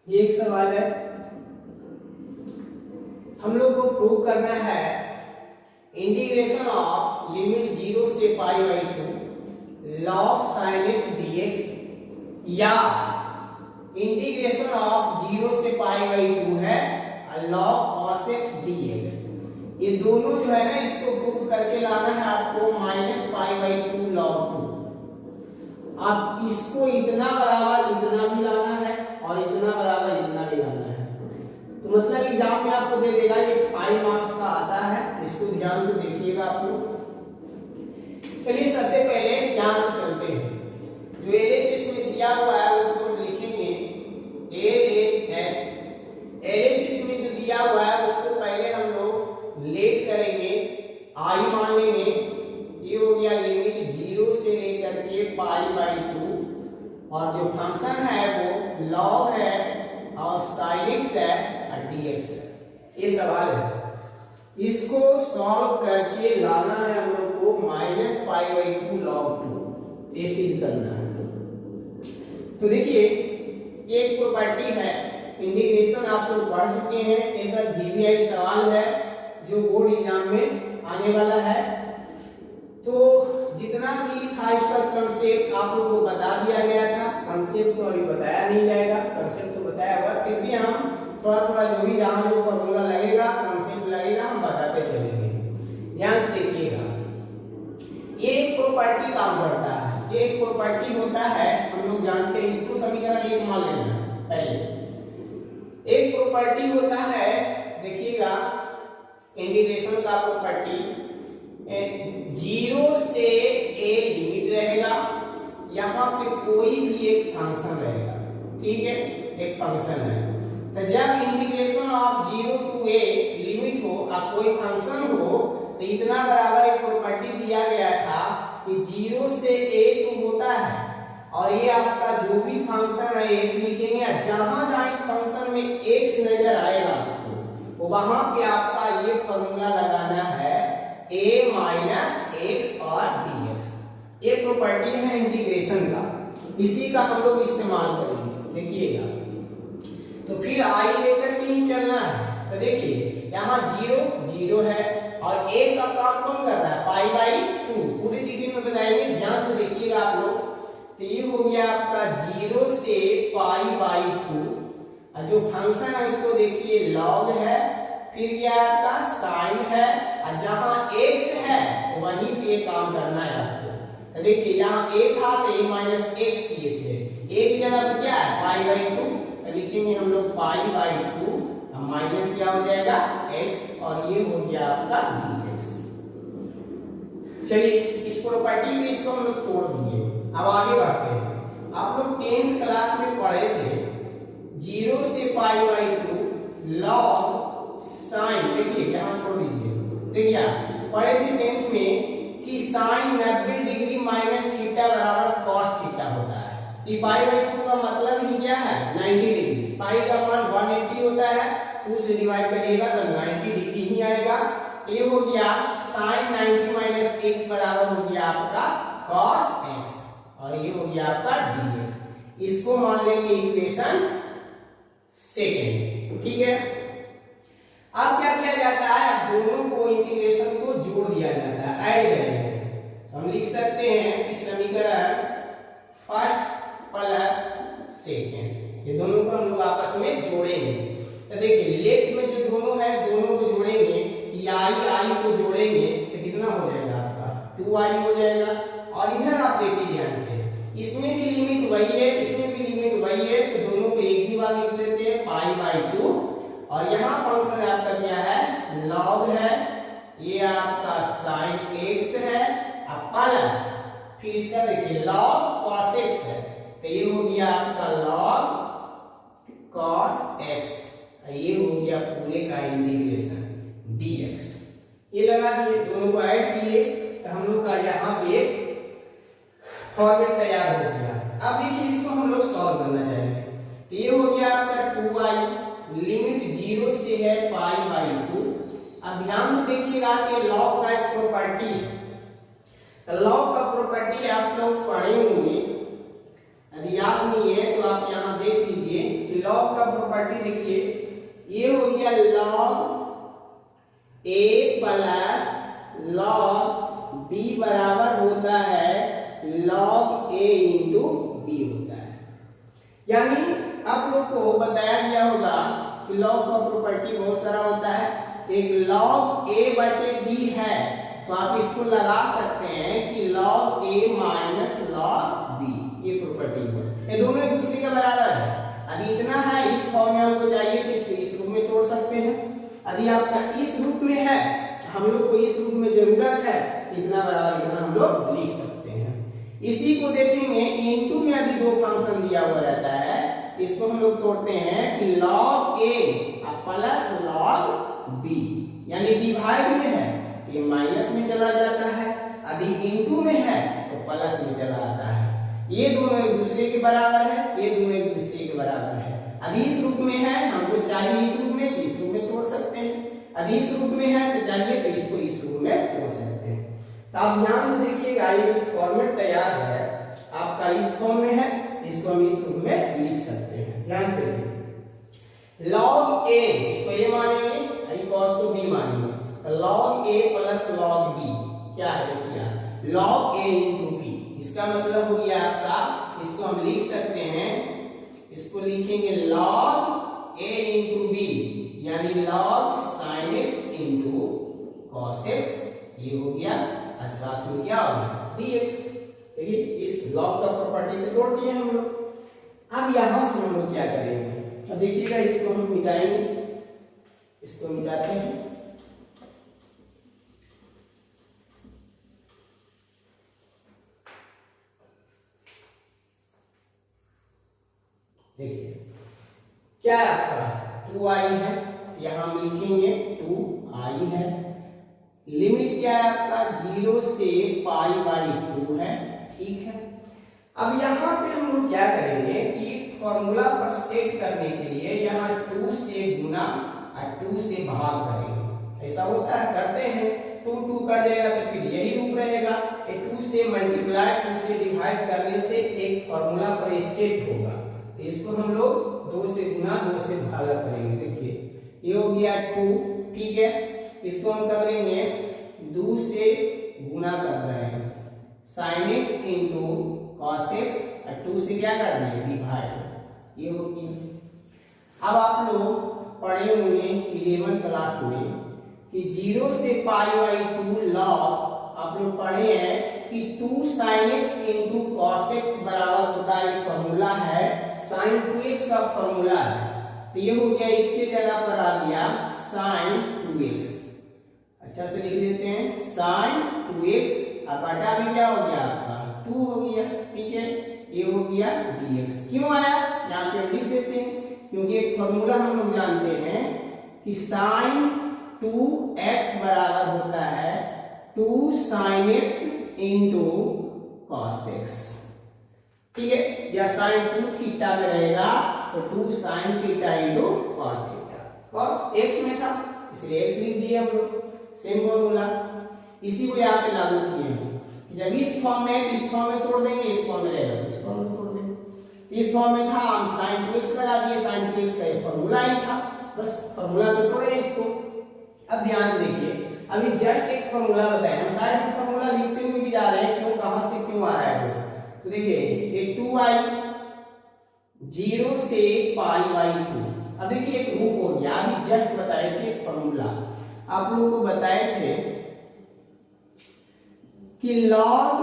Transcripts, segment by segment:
ये एक सवाल है, हम लोग को प्रूव करना है इंटीग्रेशन ऑफ लिमिट 0 से pi by 2 log sin x dx या इंटीग्रेशन ऑफ 0 से पाई बाई 2 है log cos x dx। ये दोनों जो है ना, इसको प्रूव करके लाना है आपको माइनस पाई बाई 2 log 2। आप इसको इतना बराबर इतना भी लाना है और इतना बराबर इतना भी लाना है, तो मतलब एग्जाम में आपको दे देगा, ये 5 मार्क्स का आता है, इसको ध्यान से देखिएगा आप लोग। चलिए सबसे पहले ध्यान से चलते हैं, जो LHS में दिया हुआ है उसको हम लिखेंगे LHS। LHS में जो दिया हुआ है उसको पहले हम लोग लेट करेंगे, आई मान लेंगे, ये हो गया लिमिट 0 से लेकर के पाई बाई 2 और जो फंक्शन है वो log है और sin x है और dx है। ये सवाल है, इसको सॉल्व करके लाना है हम लोग को माइनस पाई बाई 2 log 2, ये सिद्ध करना है। तो देखिए एक प्रॉपर्टी है, इंटीग्रेशन आप लोग पढ़ चुके हैं, ये सब VVI सवाल है जो बोर्ड एग्जाम में आने वाला है। तो जितना भी था इसका कंसेप्ट आप लोगों को बता दिया गया था, कंसेप्ट तो अभी बताया नहीं जाएगा, कंसेप्ट तो बताया हुआ, फिर भी हम थोड़ा थोड़ा जो भी जहां जो फॉर्मूला लगेगा, कंसेप्ट लगेगा, हम बताते चलेंगे। ध्यान से देखिएगा, ये एक प्रॉपर्टी काम करता है, ये एक प्रॉपर्टी होता है, हम लोग जानते हैं, इसको समीकरण 1 मान लेना है। पहले एक प्रॉपर्टी होता है, देखिएगा इंटीग्रेशन का प्रॉपर्टी, 0 से a लिमिट रहेगा, यहाँ पे कोई भी एक फंक्शन रहेगा, ठीक है, एक फंक्शन है। तो जब integration of 0 to a limit हो और कोई फंक्शन हो, तो इतना बराबर एक प्रॉपर्टी दिया गया था कि 0 से a तो होता है और ये आपका जो भी फंक्शन है एक लिखेंगे, जहां जहां इस फंक्शन में x नजर आएगा तो वहां पे आपका ये फॉर्मूला लगाना है a माइनस x और dx। ये प्रॉपर्टी है इंटीग्रेशन का, इसी का हम लोग इस्तेमाल करेंगे, देखिएगा। तो फिर आई लेकर के ही चलना है, तो देखिए यहाँ 0 है और a का काम कौन कर रहा है, पाई बाई 2, पूरी डिटेल में बताएंगे, ध्यान से देखिएगा आप लोग। तो ये हो गया आपका 0 से पाई बाई 2 और जो फंक्शन है उसको देखिए log है, फिर ये आपका sin है और जहां x है वहीं पे काम करना है आपको। तो देखिए यहाँ a था तो a माइनस x किए थे, a की जगह पर क्या है पाई बाई 2, तो लिखेंगे हम लोग पाई बाई 2 और माइनस क्या हो जाएगा x और ये हो गया आपका dx। चलिए इस प्रॉपर्टी में इसको हम लोग तोड़ दिए, अब आगे बढ़ते हैं। आप लोग 10th क्लास में पढ़े थे 0 से पाई बाई 2 log sin, देखिए यहाँ छोड़ दीजिए, देखिए पढ़े थे 10th में कि sin 90 डिग्री माइनस थीटा बराबर cos थीटा होता है। तो पाई बाई 2 का मतलब ही क्या है 90 डिग्री, पाई का मान 180 होता है, 2 से डिवाइड करिएगा तो 90 डिग्री ही आएगा। तो ये हो गया sin 90 माइनस x बराबर हो गया आपका cos x और ये हो गया आपका dx। इसको मान लेंगे इक्वेशन सेकेंड, ठीक है। अब क्या किया जाता है, अब दोनों को इंटीग्रेशन को जोड़ दिया जाता है, ऐड करेंगे। तो हम लिख सकते हैं कि समीकरण फर्स्ट प्लस सेकेंड, ये दोनों को हम लोग आपस में जोड़ेंगे। तो देखिए लेफ्ट में जो दोनों है दोनों को जोड़ेंगे, आई को जोड़ेंगे तो कितना हो जाएगा आपका 2i हो जाएगा। और इधर आप देखिए ध्यान से, इसमें भी लिमिट वही है, इसमें भी लिमिट वही है, तो दोनों को एक ही बार लिख लेते हैं पाई बाई 2 और यहाँ फंक्शन आपका क्या है log है, ये आपका sin x है और प्लस फिर इसका देखिए log cos x है, तो ये हो गया आपका log cos x, ये हो गया पूरे का इंटीग्रेशन dx। ये लगा दिए, दोनों को ऐड किए तो हम लोग का यहाँ पे एक फॉर्मेट तैयार हो गया। अब देखिए इसको हम लोग सॉल्व करना चाहेंगे, तो ये हो गया आपका 2i, लिमिट 0 से है पाई बाई 2। अब ध्यान से देखिएगा कि लॉग का एक प्रॉपर्टी, तो लॉग का प्रॉपर्टी आप लोग पढ़े होंगे, यदि याद नहीं है तो आप यहाँ देख लीजिए कि लॉग लॉग का प्रॉपर्टी देखिए, ये हो गया log a plus log b बराबर होता है लॉग a इंटू बी होता है। यानी आप लोग को बताया गया होगा कि लॉग का प्रॉपर्टी बहुत सारा होता है। एक लॉग a बटे b है तो आप इसको लगा सकते हैं कि log a minus log b, ये प्रॉपर्टी है। ये दोनों एक दूसरे के बराबर है। यदि इतना है इस फॉर्म में हमको चाहिए तो इसको इस रूप में तोड़ सकते हैं। यदि आपका इस रूप में है, हम लोग को इस रूप में जरूरत है, इतना बराबर इतना हम लोग लिख सकते हैं। इसी को देखेंगे इनटू में यदि दो फंक्शन दिया हुआ रहता है, इसको हम लोग तोड़ते हैं कि log a plus log b, यानी डिवाइड में है तो ये माइनस में चला जाता है, यदि इनटू में है तो प्लस में चला आता है। ये दोनों एक दूसरे के बराबर है, ये दोनों एक दूसरे के बराबर है। यदि इस रूप में है, हमको चाहिए इस रूप में तो इस रूप में तोड़ सकते हैं। यदि इस रूप में है तो चाहिए तो इसको इस रूप में तोड़ सकते हैं। तो आप ध्यान से देखिएगा, ये जो फॉर्मेट तैयार है आपका इस फॉर्म में है, इसको हम इस रूप में लिख सकते हैं। ध्यान से देखिए, log a इसको a मानेंगे, cos को b मानेंगे, तो log a plus log b क्या है देखिए, log a इंटू b। इसका मतलब हो गया आपका, इसको हम लिख सकते हैं, इसको लिखेंगे log a इंटू b, यानी log sin x into cos x, ये हो गया और साथ में क्या हो गया dx। देखिए इस लॉग का प्रॉपर्टी पे तोड़ दिए हम लोग। अब यहां से हम लोग क्या करेंगे, अब देखिएगा इसको हम मिटाएंगे, इसको मिटाते हैं। देखिए क्या है आपका 2i है, यहां हम लिखेंगे 2i है। लिमिट क्या है आपका 0 से पाई बाई 2 है, ठीक है। अब यहाँ पे हम लोग क्या करेंगे कि फॉर्मूला पर सेट करने के लिए यहाँ 2 से गुना और 2 से भाग करेंगे। ऐसा होता है, करते हैं, 2 2 कर देगा तो फिर यही रूप रहेगा। 2 से मल्टीप्लाई 2 से डिवाइड करने से एक फॉर्मूला पर सेट होगा, तो इसको हम लोग 2 से गुना 2 से भागा करेंगे। देखिए ये हो गया 2, ठीक है। इसको हम कर लेंगे 2 से गुना कर रहे हैं sin x into cos x, और 2 से क्या कर रहे हैं डिवाइड, ये होगी। अब आप लोग पढ़े होंगे 11 क्लास में कि 0 से पाई बाई 2 लॉग, आप लोग पढ़े हैं कि 2 sin x into cos x बराबर होता है, फॉर्मूला है sin 2x का फॉर्मूला है, तो ये हो गया, इसके जगह पर आ गया sin 2x। अच्छा से लिख लेते हैं sin 2x, अब बटा में क्या हो गया आपका 2 हो गया, ठीक है। ये हो गया dx। क्यों आया यहाँ पे लिख देते हैं, क्योंकि एक फॉर्मूला हम लोग जानते हैं कि sin 2x बराबर होता है 2 sin x into cos x, ठीक है। या sin 2 थीटा में रहेगा तो 2 sin theta into cos theta, cos x में था इसलिए x लिख दिए हम लोग, सेम फॉर्मूला। इसी को यहाँ पे लागू किए हैं, जब इस फॉर्म में इस फॉर्म में तोड़ देंगे, इस फॉर्म में रहेगा तो इस फॉर्म में तोड़ देंगे। इस फॉर्म में था, हम sin 2x लगा दिए, sin 2x का एक फॉर्मूला ही था, बस फॉर्मूला पे तोड़े इसको। अब ध्यान से देखिए, अभी जस्ट एक फॉर्मूला बताया, हम साइड में फॉर्मूला लिखते हुए भी जा रहे हैं, क्यों कहां से क्यों आ रहा है जो। तो देखिए ये 2i 0 से पाई बाई 2, अब देखिए एक रूप हो गया। अभी जस्ट बताए थे फॉर्मूला, आप लोगों को बताए थे कि log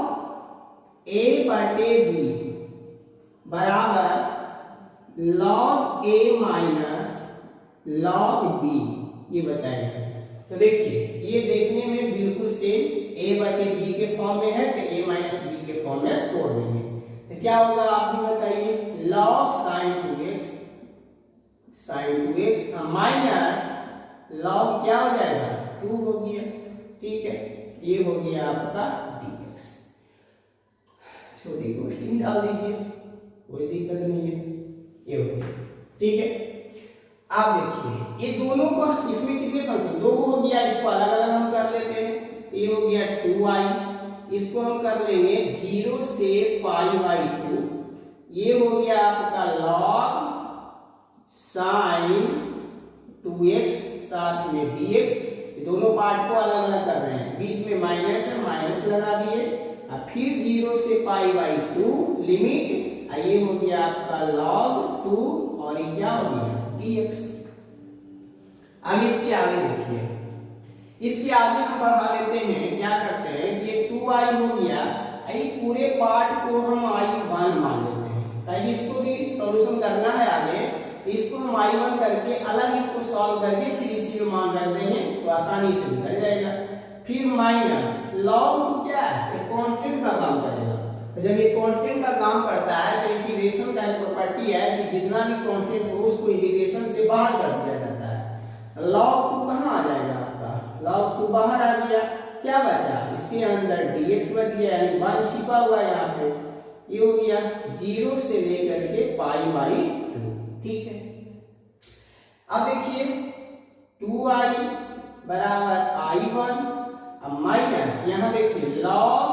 a बटे b बराबर log a minus log b, ये बताए हैं। तो देखिए ये देखने में बिल्कुल सेम a बटे b के फॉर्म में है, तो a माइनस b के फॉर्म में तोड़ देंगे तो क्या होगा आप भी बताइए, log sin 2x minus log क्या हो जाएगा 2 हो गया, ठीक है। ये हो गया आपका dx। छोटी क्वेश्चन डाल दीजिए, कोई दिक्कत नहीं है, ये हो गया, ठीक है। आप देखिए ये दोनों को, इसमें कितने फंक्शन, 2 हो गया, इसको अलग अलग हम कर लेते हैं। ये हो गया 2i, इसको हम कर लेंगे 0 से पाई बाई 2, ये हो गया आपका log साइन 2x साथ में dx, दोनों पार्ट को अलग अलग कर रहे हैं, बीच में माइनस है, माइनस लगा दिए। अब फिर 0 से पाई बाई 2 लिमिट, ये हो गया आपका log 2 और ये क्या हो गया dx। अब इसके आगे देखिए, इसके आगे हम बढ़ा लेते हैं, क्या करते हैं कि ये 2i हो गया, ये पूरे पार्ट को हम i1 मान लेते हैं, ताकि इसको भी सॉल्यूशन करना है आगे, तो इसको हम i1 करके अलग इसको सॉल्व करके फिर इसी में मान रख देंगे तो आसानी से निकल जाएगा। फिर माइनस log 2 क्या है, ये कांस्टेंट का काम करेगा, तो जब ये कांस्टेंट का काम करता है तो इंटीग्रेशन का एक प्रॉपर्टी है कि जितना भी कांस्टेंट हो उसको इंटीग्रेशन से बाहर कर दिया जाता है। log 2 कहाँ आ जाएगा आपका, log 2 बाहर आ गया, क्या बचा, इसके अंदर dx बच गया, यानी 1 छिपा हुआ है यहाँ पे, ये हो गया 0 से लेकर के पाई बाई 2, ठीक है। अब देखिए 2i बराबर i1, अब माइनस यहाँ देखिए log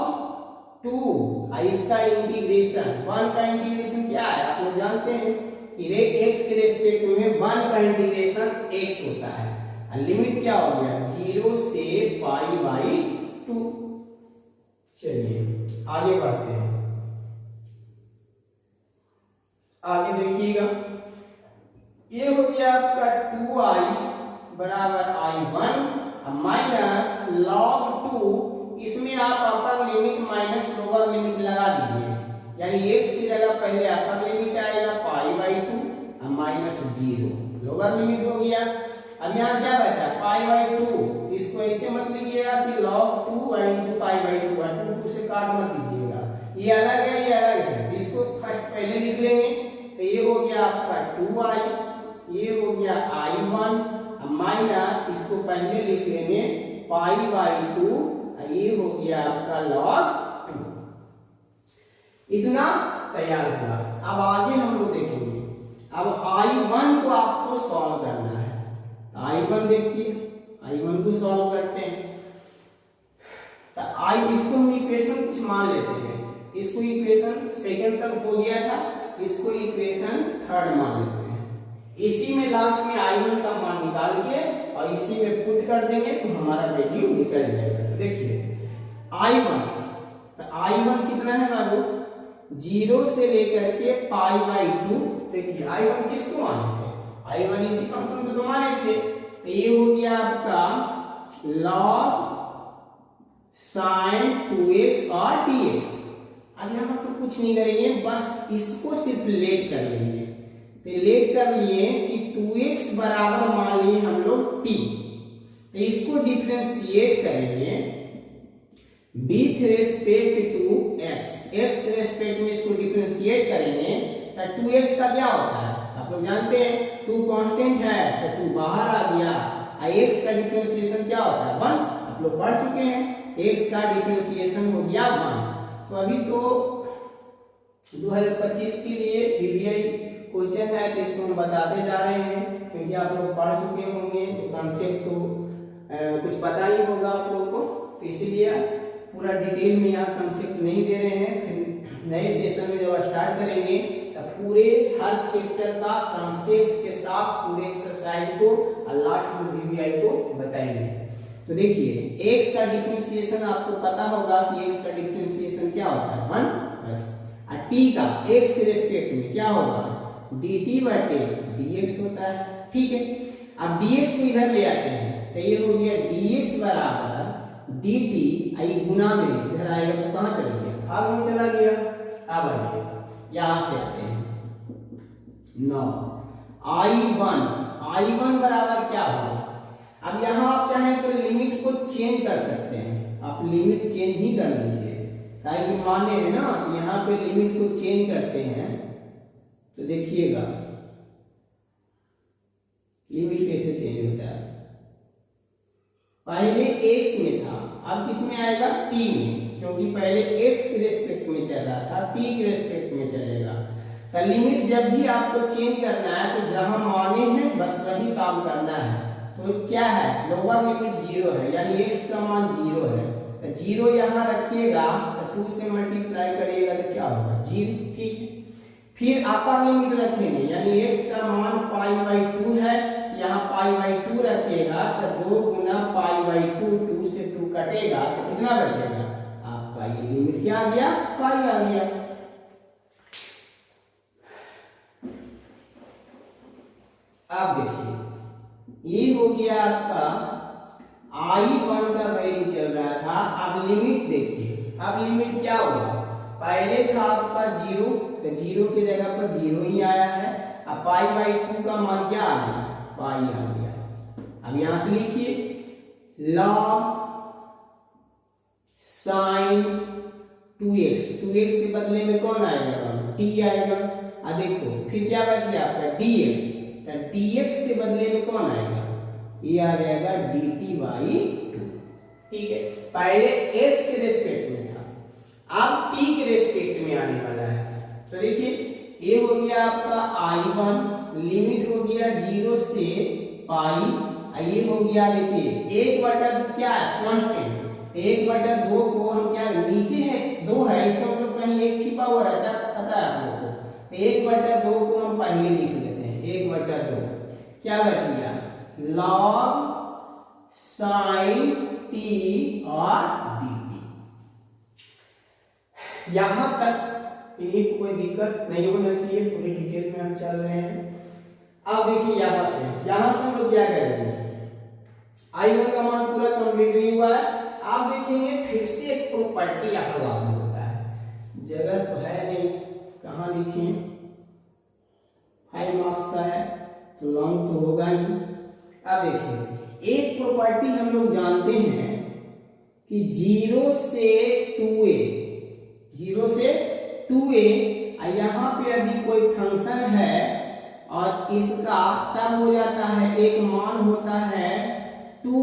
2, इसका इंटीग्रेशन, 1 का इंटीग्रेशन क्या है आप लोग जानते हैं कि x के रेस्पेक्ट में 1 का इंटीग्रेशन x होता है, लिमिट क्या हो गया 0 से पाई बाई 2। चलिए आगे बढ़ते हैं, आगे देखिएगा, ये हो गया आपका 2i बराबर i1 माइनस log 2, इसमें आप upper limit minus lower limit लगा दीजिए, यानी x की जगह पहले अपर लिमिट आएगा pi by 2 minus 0, lower limit हो गया। अब यहाँ क्या बचा पाई बाई 2, इसको ऐसे मत लीजिएगा कि log 2 इंटू पाई बाई 2 से काट मत दीजिएगा, ये अलग है ये अलग है, इसको फर्स्ट पहले लिख लेंगे, तो ये हो गया आपका 2i, ये हो गया i1 माइनस, इसको पहले लिख लेंगे पाई बाई 2, ये हो गया आपका log 2। इतना तैयार हुआ। अब आगे हम लोग देखेंगे, अब i1 को आपको सॉल्व करना है, i1 देखिए, i1 को सॉल्व करते हैं, तो इसको हम इक्वेशन कुछ मान लेते हैं, इसको इक्वेशन सेकंड तक हो गया था, इसको इक्वेशन थर्ड मान लेते हैं, इसी में लास्ट में i1 का मान निकाल के और इसी में पुट कर देंगे तो हमारा वैल्यू निकल जाएगा। तो देखिए i1, तो i1 कितना है बाबू 0 से लेकर के पाई बाई 2, देखिए i1 किसको माने थे, i1 इसी फंक्शन को तो माने थे, तो ये हो गया आपका log sin 2x और dx। अब यहाँ पर कुछ नहीं करेंगे, बस इसको सिर्फ लेट कर लेंगे, तो लेट कर लिए कि 2x बराबर मान लिए हम लोग t, तो इसको डिफरेंशिएट करेंगे with respect to x, x के रेस्पेक्ट में इसको डिफरेंशिएट करेंगे, तो 2x का क्या होता है आप लोग जानते हैं, 2 कांस्टेंट है तो 2 बाहर आ गया, x का डिफरेंशिएशन क्या होता है 1, आप लोग पढ़ चुके हैं, x का डिफरेंशिएशन हो गया 1। तो अभी तो 2025 के लिए बीबीआई क्वेश्चन है, तो इसको हम बताते जा रहे हैं, क्योंकि आप लोग पढ़ चुके होंगे, तो कॉन्सेप्ट तो कुछ पता ही होगा आप लोग को, तो इसीलिए पूरा डिटेल में यहाँ कॉन्सेप्ट नहीं दे रहे हैं, फिर नए सेशन में जब स्टार्ट करेंगे तब पूरे हर चैप्टर का कॉन्सेप्ट के साथ पूरे एक्सरसाइज को और लास्ट में बीबीआई को बताएंगे। तो देखिए x का डिफरेंशिएशन आपको पता होगा कि x का डिफरेंशिएशन क्या होता है 1 बस, और t का x के रेस्पेक्ट में क्या होगा dt बटे dx होता है, ठीक है। अब dx को इधर ले आते हैं, तो ये हो गया dx बराबर dt, आई गुना में इधर आएगा तो कहाँ चला गया, भाग में चला गया। अब आइए यहां से आते हैं 9, i1 बराबर क्या होगा, अब यहाँ आप चाहें तो लिमिट को चेंज कर सकते हैं, आप लिमिट चेंज ही कर लीजिए, ताकि माने है ना, तो यहाँ पे लिमिट को चेंज करते हैं, तो देखिएगा लिमिट कैसे चेंज होता है, पहले x में था, अब किस में आएगा t में, क्योंकि पहले x के रेस्पेक्ट में चल रहा था, t के रेस्पेक्ट में चलेगा। तो लिमिट जब भी आपको चेंज करना है तो जहां माने हैं बस वही काम करना है, तो क्या है लोअर लिमिट 0 है, यानी x का मान 0 है, तो 0 यहाँ रखिएगा, तो 2 से मल्टीप्लाई करिएगा तो क्या होगा 0, ठीक है। फिर अपर लिमिट रखेंगे, यानी x का मान π/2 है, यहाँ π/2 रखिएगा तो 2 गुना π/2, 2 से 2 कटेगा तो कितना बचेगा आपका, ये लिमिट क्या आ गया, पाई आ गया। अब देखिए ये हो गया आपका I1 का वैल्यू चल रहा था। अब लिमिट देखिए, अब लिमिट क्या होगा, पहले था आपका 0, तो 0 की जगह पर 0 ही आया है। अब π/2 का मान क्या आ गया, पाई आ गया। अब यहां से लिखिए log sin 2x, 2x के बदले में कौन आएगा, t आएगा। अब देखो फिर क्या बच गया आपका dx, तो dx के बदले में कौन आएगा, ये आ जाएगा dt/2। ठीक है, पहले x के रेस्पेक्ट में था, अब t के रेस्पेक्ट में आने वाला है। तो देखिए ये हो गया आपका I1, लिमिट हो गया 0 से पाई, ये हो गया देखिए 1/2 क्या है, कांस्टेंट। 1/2 को हम क्या, नीचे है 2 है, इसका मतलब कहीं 1 छिपा हुआ रहता है, पता है आप लोगों को। तो 1/2 को हम पहले लिख लेते हैं, 1/2 क्या बच गया, log sin t और dt। यहां तक इन्हीं को कोई दिक्कत नहीं होना चाहिए, पूरी डिटेल में हम चल रहे हैं। अब देखिए यहां से हम लोग क्या करेंगे, I1 का मान पूरा कंप्लीट नहीं हुआ है। आप देखेंगे फिर से एक प्रॉपर्टी यहां लागू होता है, जगह तो है नहीं, कहां लिखें, 5 मार्क्स का है तो लॉन्ग तो होगा ही। अब देखिए एक प्रॉपर्टी हम लोग जानते हैं कि 0 से 2a, 0 से 2a, यहाँ पे यदि कोई फंक्शन है और इसका तब हो जाता है, एक मान होता है 2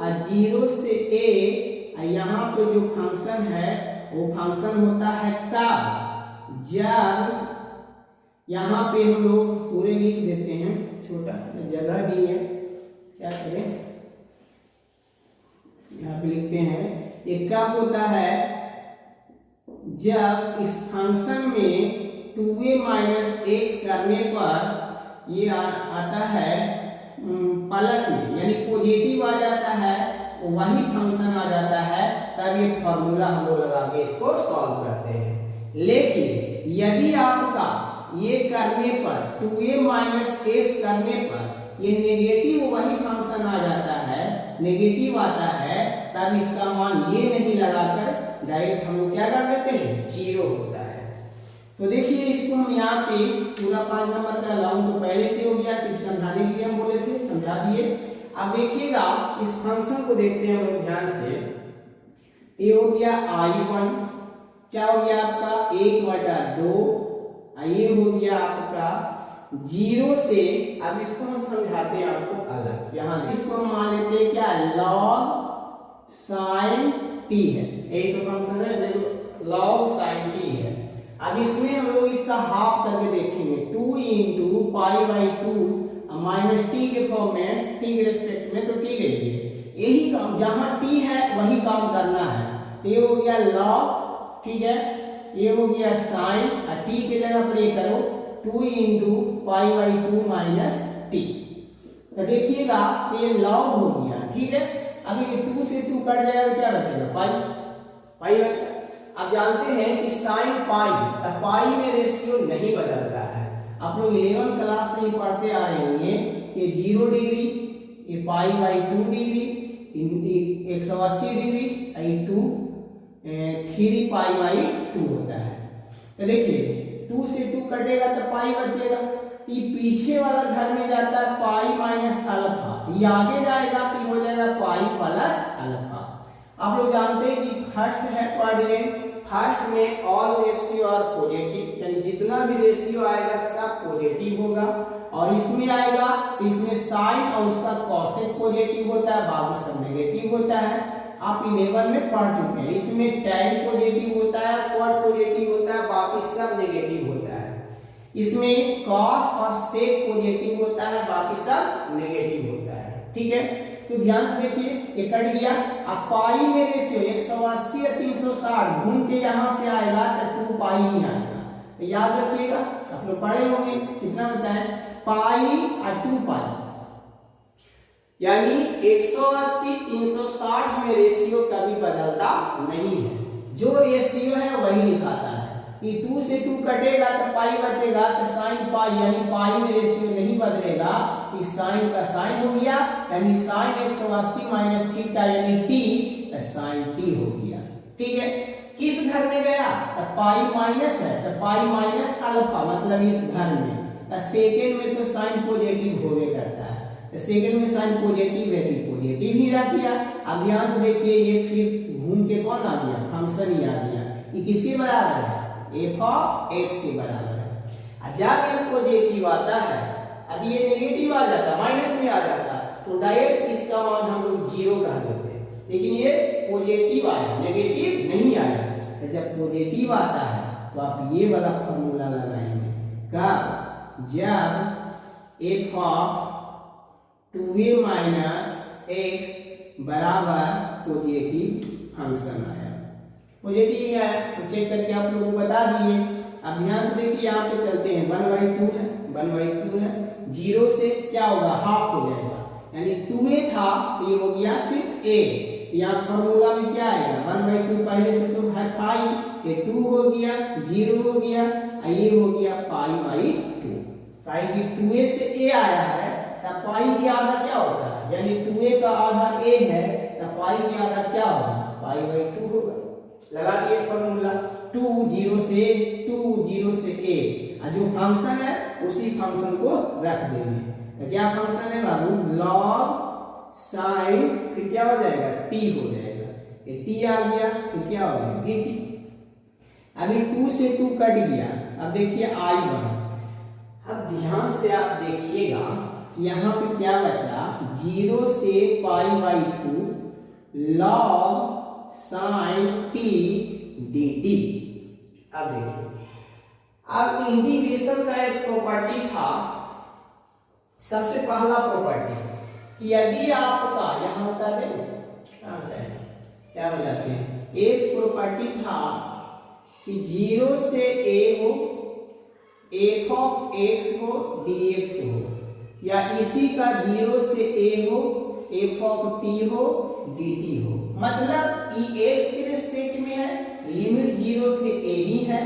और 0 से a, यहाँ पे जो फंक्शन है वो फंक्शन होता है कब, जब यहाँ पे हम लोग पूरे लिख देते हैं, छोटा जगह नहीं है, क्या करें, यहाँ पे लिखते हैं, ये कब होता है, जब इस फंक्शन में 2a - x करने पर ये आता है प्लस में, यानी पॉजिटिव आ जाता है, वही फंक्शन आ जाता है, तब ये फॉर्मूला हम लोग लगा के इसको सॉल्व करते हैं। लेकिन यदि आपका ये करने पर 2a - x करने पर ये नेगेटिव वही फंक्शन आ जाता है, नेगेटिव आता है, तब इसका मान ये नहीं लगाकर डायरेक्ट हम लोग क्या कर देते हैं, 0 होता है। तो देखिए इसको हम यहाँ पे पूरा 5 नंबर का लॉन्ग तो पहले से हो गया, सिर्फ समझाने के लिए हम बोले थे, समझा दिए। अब देखिएगा इस फंक्शन को देखते हैं हम लोग ध्यान से। ये हो गया I1, क्या हो गया आपका 1/2, ये हो गया आपका 0 से, अब इसको हम समझाते हैं आपको अलग। यहाँ इसको हम मान लेते हैं क्या, log sin t है, यही तो फंक्शन है, देखो log sin t है। अब इसमें हम लोग इसका हाफ करके देखेंगे, 2 × π/2 -t के फॉर्म में, t के रिस्पेक्ट में, तो t के लिए यही काम, जहां t है वही काम करना है। तो ये हो गया log, ठीक है, ये हो गया sin, और t के जगह पर ये करो 2 × π/2 - t। तो देखिएगा ये log हो गया, ठीक है। अब ये 2 से 2 कट जाएगा तो क्या बचेगा, पाई बचेगा। अब जानते हैं कि sin पाई, तब पाई में रेशियो नहीं बदलता है। आप लोग 11 क्लास से ही पढ़ते आ रहे होंगे कि 0 डिग्री, ये π/2 डिग्री, 180 डिग्री, ये 3 π/2 होता है। तो देखिए 2 से 2 कटेगा तो पाई बचेगा, ये पीछे वाला घर में जाता है पाई माइनस अल्फा, ये आगे जाएगा तो हो जाएगा पाई प्लस अल्फा। आप लोग जानते हैं कि फर्स्ट है कोऑर्डिनेट, फर्स्ट में ऑल रेशियो आर पॉजिटिव, यानी जितना भी रेशियो आएगा सब पॉजिटिव होगा, और इसमें आएगा तो इसमें साइन और उसका कॉसेक पॉजिटिव होता है, बाकी सब नेगेटिव होता है। आप 11 में पढ़ चुके हैं, इसमें tan पॉजिटिव होता है, cot पॉजिटिव होता है, बाकी सब नेगेटिव होता है। इसमें cos और sec पॉजिटिव होता है, बाकी सब नेगेटिव होता है, ठीक है। तो ध्यान से देखिए, ये कट गया। अब पाई में रेशियो 180 या 360 घूम के यहां से आएगा तो 2 पाई ही आएगा, तो याद रखिएगा, आप लोग पढ़े होंगे, कितना बताएं, पाई और 2 पाई, यानी 180 360 में रेशियो कभी बदलता नहीं है, जो रेशियो है वही लिखाता है कि 2 से 2 कटेगा तो पाई बचेगा, तो साइन पाई, यानी पाई में रेशियो नहीं बदलेगा, कि साइन का साइन हो गया, यानी साइन 180 माइनस थीटा यानी टी, तो साइन टी हो गया। ठीक है, किस घर में गया, तो पाई माइनस है, तो पाई माइनस अल्फा, मतलब इस घर में, तो सेकेंड में तो साइन पॉजिटिव होवे करता है, तो सेकेंड में साइन पॉजिटिव है, पॉजिटिव ही रख दिया। अब ध्यान से देखिए, ये फिर घूम के कौन आ गया, फंक्शन ही आ गया, ये किसके बराबर है, एफ ऑफ एक्स के बराबर है। जब ये पॉजिटिव आता है, यदि ये नेगेटिव आ जाता, माइनस में आ जाता, तो डायरेक्ट इसका मान हम लोग 0 कह देते हैं, लेकिन ये पॉजिटिव आया, नेगेटिव नहीं आया। तो जब पॉजिटिव आता है तो आप ये वाला फॉर्मूला लगाएंगे, कब, जब F of 2a minus x बराबर पॉजिटिव फंक्शन आया, पॉजिटिव ही आया, तो चेक करके आप लोगों को बता दिए। अब ध्यान से देखिए, यहाँ पे चलते हैं, 1/2 है, 1/2 है, 0 से क्या होगा, हाफ हो जाएगा, यानी 2a था तो ये हो गया सिर्फ a, यहाँ फॉर्मूला में क्या आएगा, 1/2 पहले से तो है पाई, ये 2 हो गया, 0 हो गया, ये हो गया पाई/2, काहे कि 2a से a आया है, तब पाई के आधा क्या होता है, यानी 2a का आधा a है, तब पाई के आधा क्या होगा, पाई/2 होगा। लगा दिए फॉर्मूला, 0 से a, और जो फंक्शन है उसी फंक्शन को रख देंगे, तो क्या फंक्शन है बाबू, log साइन, फिर क्या हो जाएगा, t हो जाएगा, ये t आ गया, फिर क्या हो गया, dt। अभी 2 से 2 कट गया, अब देखिए I1, अब ध्यान से आप देखिएगा, यहाँ पे क्या बचा, 0 से पाई/2 log साइन t dt। अब देखिए, अब इंटीग्रेशन का एक प्रॉपर्टी था, सबसे पहला प्रॉपर्टी कि यदि आपका, यहाँ बता दें क्या बताते हैं, एक प्रॉपर्टी था कि 0 से a हो, f ऑफ x हो, dx हो, या इसी का 0 से a हो, f ऑफ t हो, dt हो, मतलब ये x के रेस्पेक्ट में है, लिमिट 0 से a ही है,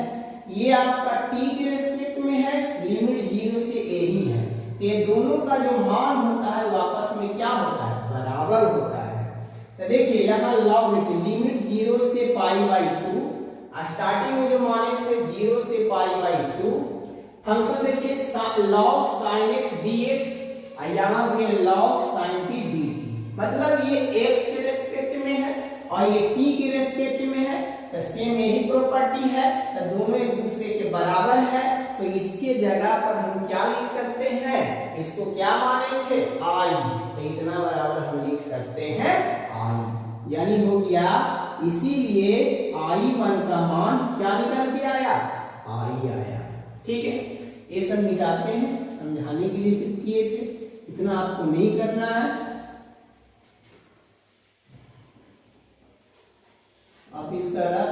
ये आपका t के रेस्पेक्ट में है, लिमिट 0 से a ही है, ये दोनों का जो मान होता है वो आपस में क्या होता है, बराबर होता है। तो देखिए यहाँ लॉग, देखिए लिमिट 0 से पाई/2, स्टार्टिंग में जो माने थे 0 से पाई/2, फंक्शन देखिए log sin x dx, यहाँ पे log sin t dt, मतलब ये x के रेस्पेक्ट में है और ये t के रेस्पेक्ट में है, तो सेम यही प्रॉपर्टी है, तो दोनों एक दूसरे के बराबर है, तो इसके जगह पर हम क्या लिख सकते हैं, इसको क्या माने थे, I, तो इतना बराबर हम लिख सकते हैं I, यानी हो गया, इसीलिए I1 का मान क्या निकल के आया, I आया। ठीक है, ये सब निकालते हैं, समझाने के लिए सिर्फ किए थे, इतना आपको नहीं करना है। आप इस तरह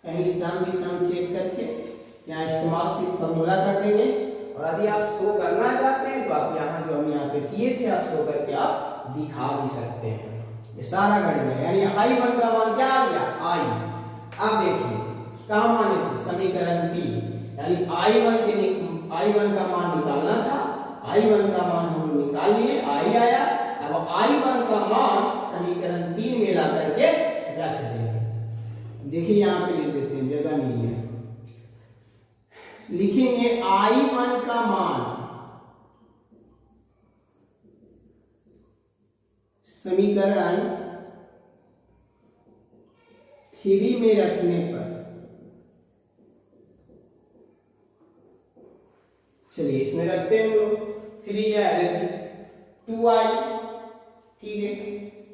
कहीं सम विषम चेक करके यहाँ इस्तेमाल सिर्फ फॉर्मूला कर देंगे, और यदि आप शो करना चाहते हैं तो आप यहाँ जो हम यहाँ पे किए थे, आप शो करके आप दिखा भी सकते हैं। ये सारा गणना, यानी I1 का मान क्या आ गया, I। अब देखिए कहाँ माने थे, समीकरण 3, यानी I1 का मान निकालना था, I1 का मान हम निकाल लिए, I आया। अब I1 का मान समीकरण 3 में ला करके रख देंगे। देखिए यहाँ पे लिख देते हैं, जगह नहीं है, लिखेंगे I1 का मान समीकरण 3 में रखने पर, चलिए इसमें रखते हैं हम लोग, 3 क्या है, देखिए 2i, ठीक है,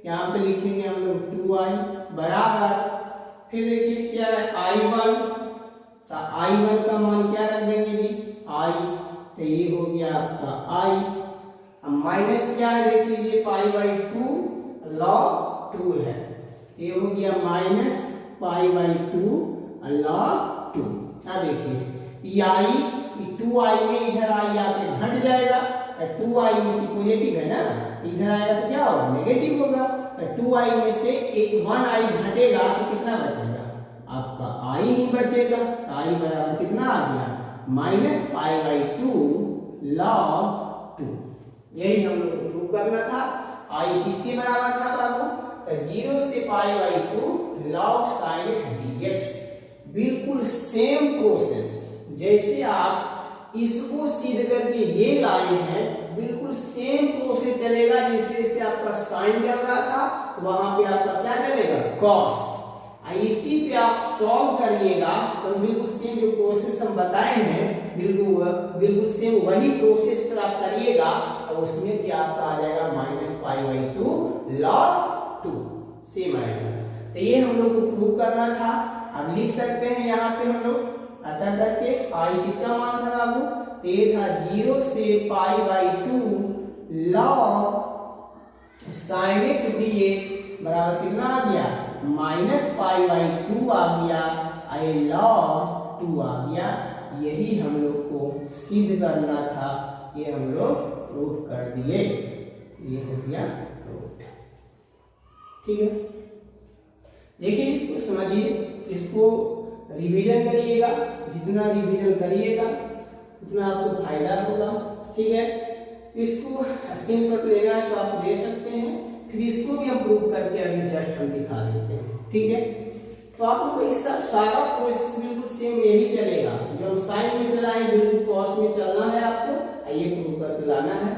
यहाँ पे लिखेंगे हम लोग 2i बराबर, फिर देखिए क्या है I1, तो I1 का मान क्या रख देंगे जी, I, तो ये हो गया आपका I। अब माइनस क्या है, देख लीजिए पाई/2 log 2 है, ये हो गया माइनस पाई/2 log 2। हाँ देखिए ये आई 2i में इधर आई आके घट जाएगा, 2i में से पॉजिटिव है ना, इधर आएगा तो क्या होगा नेगेटिव होगा, 2i में से एक 1i घटेगा तो कितना बचेगा आपका i ही बचेगा। i बराबर कितना आ गया -π/2 log 2। यही हम लोग को प्रूव करना था। i किसके बराबर था बाबू, तो 0 से π/2 log sin dx। बिल्कुल सेम प्रोसेस जैसे आप इसको सीध करके ये लाए हैं, बिल्कुल सेम प्रोसेस चलेगा। जैसे जैसे आपका साइन चल रहा था वहां पे आपका क्या चलेगा कॉस, इसी पे आप सॉल्व करिएगा तो बिल्कुल सेम जो प्रोसेस हम बताए हैं बिल्कुल सेम वही प्रोसेस पर आप करिएगा और उसमें क्या आपका आ जाएगा -π/2 log 2 सेम आएगा। तो ये हम लोग को प्रूव करना था। अब लिख सकते हैं यहाँ पे हम लोग अतः करके i किसका मान था बाबू, तो ये था 0 से π/2 log sin x dx बराबर कितना आ गया -π/2 आ गया, i log 2 आ गया। यही हम लोग को सिद्ध करना था, ये हम लोग प्रूव कर दिए, ये हो गया प्रूफ। ठीक है, देखिए इसको समझिए, इसको रिवीजन करिएगा, जितना रिवीजन करिएगा उतना आपको फायदा होगा। ठीक है, तो इसको स्क्रीनशॉट लेना है तो आप ले सकते हैं, फिर इसको भी हम प्रूव करके अभी जस्ट हम दिखा देते हैं। ठीक है, तो आप लोग इस सब सारा प्रोसेस बिल्कुल सेम यही चलेगा, जो साइन में चला है बिल्कुल कॉस में चलना है आपको, ये प्रूव करके लाना है।